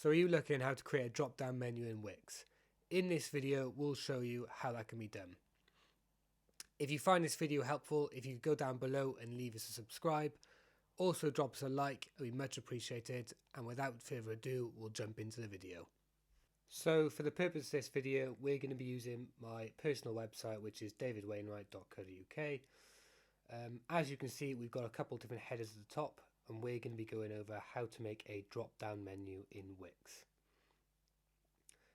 So are you looking how to create a drop down menu in Wix? In this video we'll show you how that can be done. If you find this video helpful, if you go down below and leave us a subscribe, also drop us a like, it would be much appreciated, and without further ado we'll jump into the video. So for the purpose of this video we're going to be using my personal website, which is davidwainwright.co.uk. As you can see, we've got a couple different headers at the top, and we're going to be going over how to make a drop down menu in Wix.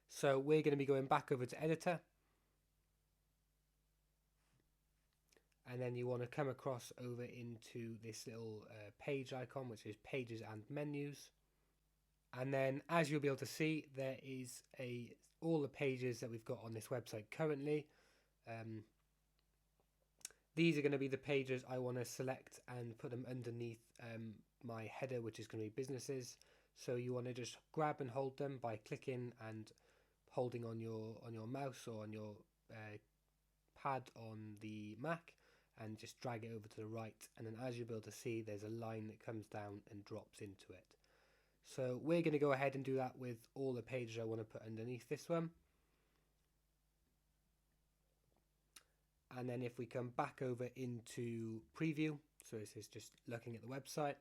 So we're going to be going back over to editor, and then you want to come across over into this little page icon, which is pages and menus. And then as you'll be able to see, there is all the pages that we've got on this website currently. These are going to be the pages I want to select and put them underneath my header, which is going to be businesses. So you want to just grab and hold them by clicking and holding on your mouse or on your pad on the Mac, and just drag it over to the right, and then as you'll be able to see, there's a line that comes down and drops into it. So we're going to go ahead and do that with all the pages I want to put underneath this one. And then if we come back over into preview, so this is just looking at the website,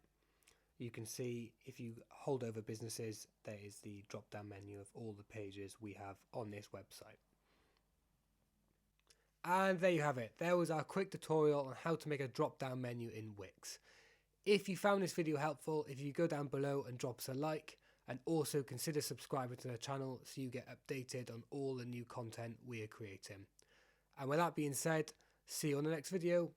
you can see if you hold over businesses, there is the drop down menu of all the pages we have on this website. And there you have it. There was our quick tutorial on how to make a drop down menu in Wix. If you found this video helpful, if you go down below and drop us a like, and also consider subscribing to the channel so you get updated on all the new content we are creating. And with that being said, see you on the next video.